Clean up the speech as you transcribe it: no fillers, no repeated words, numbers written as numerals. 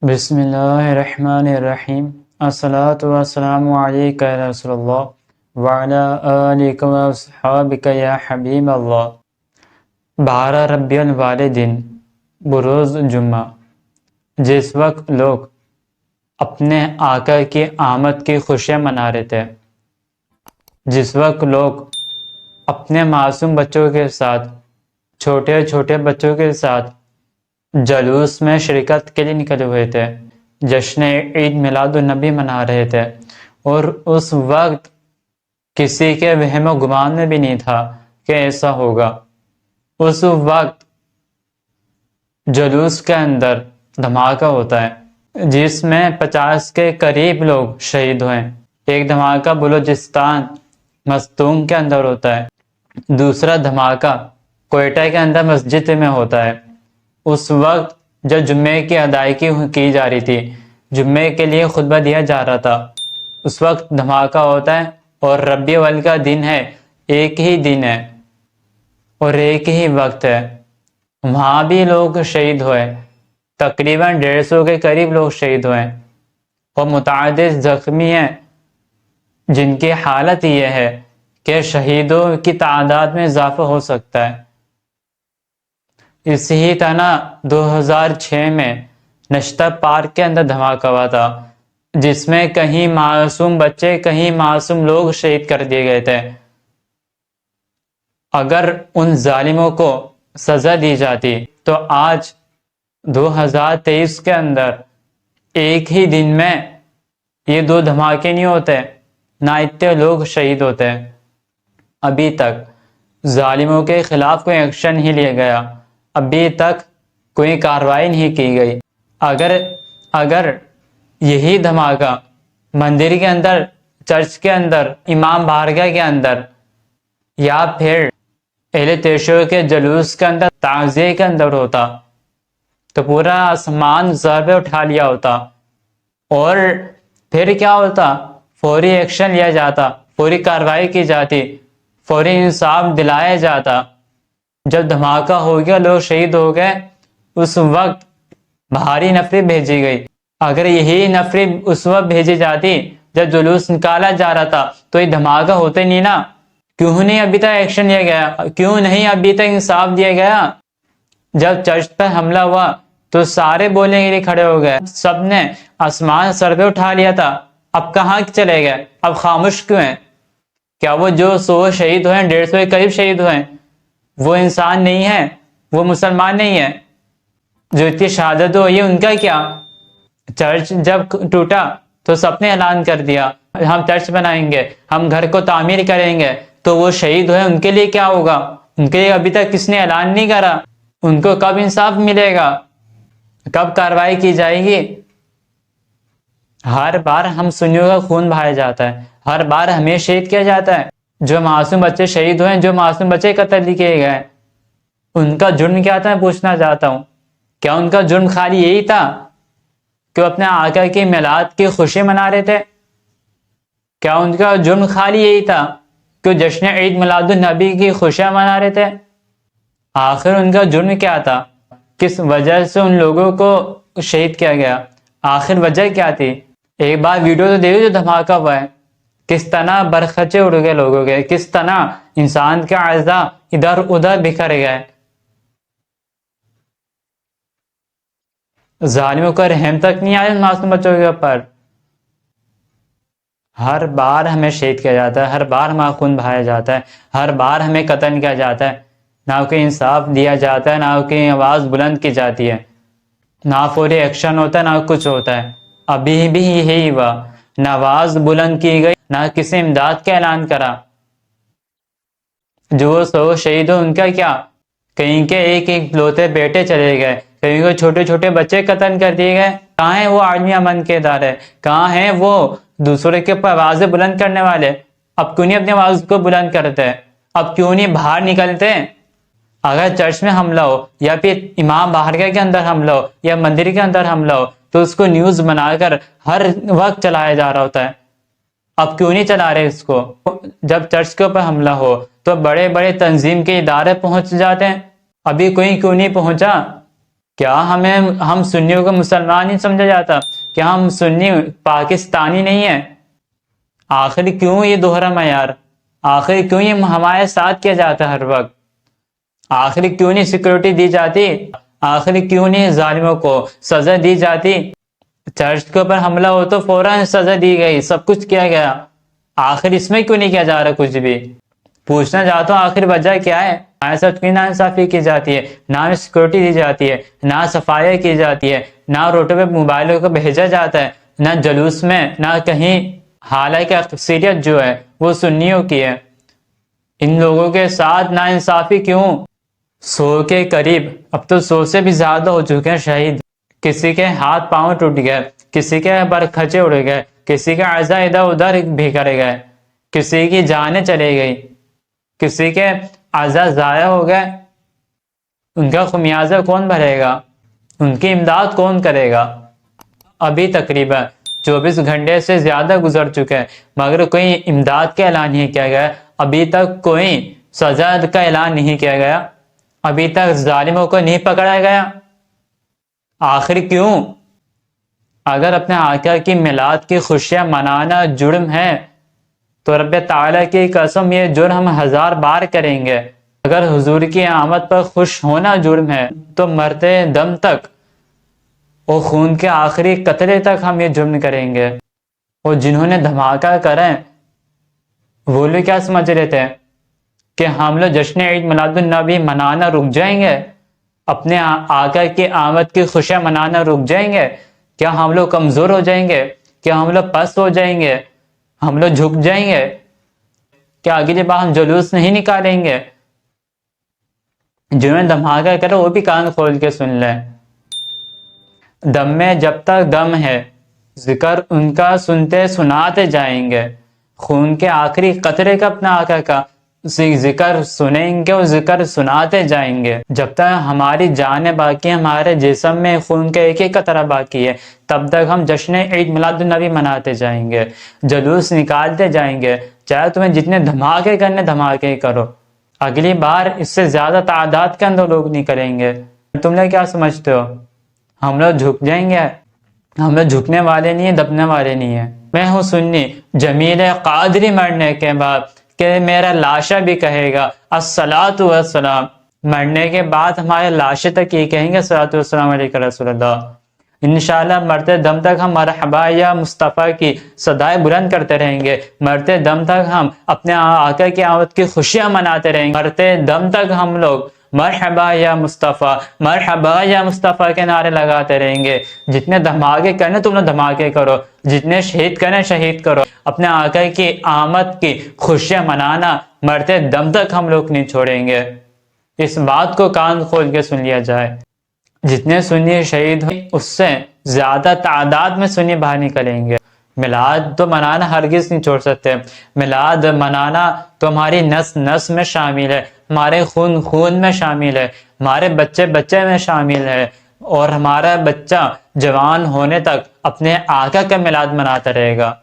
بسم اللہ الرحمن الرحیم الصلاۃ والسلام علیک یا رسول اللہ وعلی آلک واصحابک یا حبیب اللہ۔ 12 ربیع الاول دن بروز جمعہ، جس وقت لوگ اپنے آقا کی آمد کی خوشیاں منا رہے تھے، جس وقت لوگ اپنے معصوم بچوں کے ساتھ، چھوٹے چھوٹے بچوں کے ساتھ جلوس میں شرکت کے لیے نکلے ہوئے تھے، جشن عید میلاد النبی منا رہے تھے، اور اس وقت کسی کے وہم و گمان میں بھی نہیں تھا کہ ایسا ہوگا۔ اس وقت جلوس کے اندر دھماکہ ہوتا ہے جس میں 50 کے قریب لوگ شہید ہوئے۔ ایک دھماکہ بلوچستان مستونگ کے اندر ہوتا ہے، دوسرا دھماکہ کوئٹہ کے اندر مسجد میں ہوتا ہے۔ اس وقت جب جمعے کی ادائیگی کی جا رہی تھی، جمعے کے لیے خطبہ دیا جا رہا تھا، اس وقت دھماکہ ہوتا ہے، اور ربیع الاول کا دن ہے، ایک ہی دن ہے اور ایک ہی وقت ہے۔ وہاں بھی لوگ شہید ہوئے، تقریباً 150 کے قریب لوگ شہید ہوئے، اور متعدد زخمی ہیں جن کی حالت یہ ہے کہ شہیدوں کی تعداد میں اضافہ ہو سکتا ہے۔ اسی طرح 2006 میں نشتر پارک کے اندر دھماکہ ہوا تھا، جس میں کہیں معصوم بچے، کہیں معصوم لوگ شہید کر دیے گئے تھے۔ اگر ان ظالموں کو سزا دی جاتی تو آج 2023 کے اندر ایک ہی دن میں یہ 2 دھماکے نہیں ہوتے، نہ اتنے لوگ شہید ہوتے۔ ابھی تک ظالموں کے خلاف کوئی ایکشن نہیں لیا گیا، ابھی تک کوئی کارروائی نہیں کی گئی۔ اگر یہی دھماکہ مندر کے اندر، چرچ کے اندر، امام بارگاہ کے اندر، یا پھر اہل تیشو کے جلوس کے اندر، تعزیے کے اندر ہوتا تو پورا آسمان ضربے اٹھا لیا ہوتا، اور پھر کیا ہوتا؟ فوری ایکشن لیا جاتا، فوری کارروائی کی جاتی، فوری انصاف دلایا جاتا۔ جب دھماکہ ہو گیا، لوگ شہید ہو گئے، اس وقت بھاری نفری بھیجی گئی۔ اگر یہی نفری اس وقت بھیجی جاتی جب جلوس نکالا جا رہا تھا تو یہ دھماکہ ہوتے نہیں نا۔ کیوں نہیں ابھی تک ایکشن لیا گیا؟ کیوں نہیں ابھی تک انصاف دیا گیا؟ جب چرچ پر حملہ ہوا تو سارے بولنے کے لیے کھڑے ہو گئے، سب نے آسمان سر پہ اٹھا لیا تھا، اب کہاں چلے گئے؟ اب خاموش کیوں ہیں؟ کیا وہ جو 100 شہید ہوئے، 150 کے قریب شہید ہوئے، وہ انسان نہیں ہے؟ وہ مسلمان نہیں ہے؟ جو اتنی شہادت ہوئی ہے ان کا کیا؟ چرچ جب ٹوٹا تو سب نے اعلان کر دیا ہم چرچ بنائیں گے، ہم گھر کو تعمیر کریں گے، تو وہ شہید ہوئے، ان کے لیے کیا ہوگا؟ ان کے لیے ابھی تک کس نے اعلان نہیں کرا؟ ان کو کب انصاف ملے گا؟ کب کارروائی کی جائے گی؟ ہر بار ہم سنیوں کا خون بہایا جاتا ہے، ہر بار ہمیں شہید کیا جاتا ہے۔ جو معصوم بچے شہید ہوئے، جو معصوم بچے قتل کیے گئے، ان کا جرم کیا تھا؟ میں پوچھنا چاہتا ہوں، کیا ان کا جرم خالی یہی تھا کہ وہ اپنے آقا کی میلاد کی خوشی منا رہے تھے؟ کیا ان کا جرم خالی یہی تھا کہ وہ جشن عید میلاد النبی کی خوشیاں منا رہے تھے؟ آخر ان کا جرم کیا تھا؟ کس وجہ سے ان لوگوں کو شہید کیا گیا؟ آخر وجہ کیا تھی؟ ایک بار ویڈیو تو دیکھو جو دھماکہ ہوا ہے، کس طرح برخچے اڑ گئے لوگوں کے، کس طرح انسان کے اعضاء ادھر ادھر بکھر گئے۔ ظالموں کا رحم تک نہیں آیا معصوم بچوں کے اوپر۔ ہر بار ہمیں شہید کیا جاتا ہے، ہر بار ہمارا خون بہایا جاتا ہے، ہر بار ہمیں قتل کیا جاتا ہے، نہ کوئی انصاف دیا جاتا ہے، نہ کوئی آواز بلند کی جاتی ہے، نہ فوری ایکشن ہوتا ہے، نہ کچھ ہوتا ہے۔ ابھی بھی یہی ہوا، نہ آواز بلند کی گئی، نہ کسی امداد کا اعلان کرا۔ جو 100 شہید ہو ان کا کیا؟ کہیں کے ایک ایک لوتے بیٹے چلے گئے، کہیں کے چھوٹے چھوٹے بچے قتل کر دیے گئے۔ کہاں ہیں وہ عالمی امن کے ادارے؟ کہاں ہیں وہ دوسرے کے اوپر آوازیں بلند کرنے والے؟ اب کیوں نہیں اپنی آواز کو بلند کرتے؟ اب کیوں نہیں باہر نکلتے؟ اگر چرچ میں حملہ ہو، یا پھر امام بارگاہ کے اندر حملہ ہو، یا مندر کے اندر حملہ ہو، تو اس کو نیوز بنا کر ہر وقت چلایا جا رہا ہوتا ہے۔ اب کیوں نہیں چلا رہے اس کو؟ جب چرچ کے اوپر حملہ ہو تو بڑے بڑے تنظیم کے ادارے پہنچ جاتے ہیں، ابھی کوئی کیوں نہیں پہنچا؟ کیا ہم سنیوں کو مسلمان نہیں سمجھا جاتا؟ کیا ہم سنی پاکستانی نہیں ہیں؟ آخر کیوں یہ دوہرا معیار؟ آخر کیوں یہ ہمارے ساتھ کیا جاتا ہے ہر وقت؟ آخر کیوں نہیں سیکورٹی دی جاتی؟ آخر کیوں نہیں ظالموں کو سزا دی جاتی؟ چرچ کے اوپر حملہ ہو تو فوراً سزا دی گئی، سب کچھ کیا گیا، آخر اس میں کیوں نہیں کیا جا رہا کچھ بھی؟ پوچھنا چاہتا ہوں آخر وجہ کیا ہے؟ ہمارے ساتھ کیوں ناانصافی کی جاتی ہے؟ نہ سیکورٹی دی جاتی ہے، نہ صفائی کی جاتی ہے، نہ روڈوں پہ موبائلوں کو بھیجا جاتا ہے، نہ جلوس میں، نہ کہیں، حالانکہ اکثریت جو ہے وہ سنیوں کی ہے۔ ان لوگوں کے ساتھ ناانصافی کیوں؟ 100 کے قریب، اب تو 100 سے بھی زیادہ ہو چکے ہیں شہید۔ کسی کے ہاتھ پاؤں ٹوٹ گئے، کسی کے برکھچے اڑ گئے، کسی کا اعضاء ادھر ادھر بکھر گئے، کسی کی جانیں چلی گئی، کسی کے اعضاء ضائع ہو گئے۔ ان کا خمیازہ کون بھرے گا؟ ان کی امداد کون کرے گا؟ ابھی تقریباً 24 گھنٹے سے زیادہ گزر چکے ہیں مگر کوئی امداد کا اعلان نہیں کیا گیا، ابھی تک کوئی سزا کا اعلان نہیں کیا گیا، ابھی تک ظالموں کو نہیں پکڑا گیا۔ آخر کیوں؟ اگر اپنے آقا کی میلاد کی خوشیاں منانا جرم ہے تو رب تعالیٰ کی قسم یہ جرم ہم 1000 بار کریں گے۔ اگر حضور کی آمد پر خوش ہونا جرم ہے تو مرتے دم تک اور خون کے آخری قطرے تک ہم یہ جرم کریں گے۔ اور جنہوں نے دھماکہ کریں وہ لوگ کیا سمجھ رہے تھے کہ ہم لوگ جشن عید میلاد النبی منانا رک جائیں گے؟ اپنے آقا کی آمد کی خوشیاں منانا رک جائیں گے؟ کیا ہم لوگ کمزور ہو جائیں گے؟ کیا ہم لوگ پست ہو جائیں گے؟ ہم لوگ جھک جائیں گے؟ کیا اگلی بار ہم جلوس نہیں نکالیں گے؟ جنہوں نے دھماکہ کرے وہ بھی کان کھول کے سن لیں۔ دم میں جب تک دم ہے ذکر ان کا سنتے سناتے جائیں گے، خون کے آخری قطرے کا اپنا آقا کا ذکر سنیں گے اور ذکر سناتے جائیں گے۔ جب تک ہماری جانیں باقی ہیں، ہمارے جسم میں خون کا ایک ایک قطرہ باقی ہے، تب تک ہم جشن عید میلاد النبی مناتے جائیں گے، جلوس نکالتے جائیں گے، چاہے تمہیں جتنے دھماکے کرنے دھماکے کرو، اگلی بار اس سے زیادہ تعداد کے اندر لوگ نہیں کریں گے۔ تم لوگ کیا سمجھتے ہو ہم لوگ جھک جائیں گے؟ ہم لوگ جھکنے والے نہیں ہیں، دبنے والے نہیں ہیں۔ میں ہوں سنی، جمیل قادری مرنے کے بعد کہ میرا لاشا بھی کہے گا الصلاۃ والسلام، مرنے کے بعد ہمارے لاشے تک یہ کہیں گے الصلاۃ والسلام علیک رسول اللہ۔ انشاءاللہ مرتے دم تک ہم مرحبا یا مصطفیٰ کی صدائیں بلند کرتے رہیں گے، مرتے دم تک ہم اپنے آقا کی آمد کی خوشیاں مناتے رہیں گے، مرتے دم تک ہم لوگ مرحبا یا مصطفیٰ، مرحبا یا مصطفیٰ کے نعرے لگاتے رہیں گے۔ جتنے دھماکے کرنے تم لوگ دھماکے کرو، جتنے شہید کرنے شہید کرو، اپنے آقا کی آمد کی خوشیاں منانا مرتے دم تک ہم لوگ نہیں چھوڑیں گے۔ اس بات کو کان کھول کے سن لیا جائے۔ جتنے سنی شہید ہوئے اس سے زیادہ تعداد میں سنی باہر نکلیں گے۔ میلاد تو منانا ہرگز نہیں چھوڑ سکتے، میلاد منانا تو ہماری نس نس میں شامل ہے، ہمارے خون خون میں شامل ہے، ہمارے بچے بچے میں شامل ہے، اور ہمارا بچہ جوان ہونے تک اپنے آقا کا میلاد مناتا رہے گا۔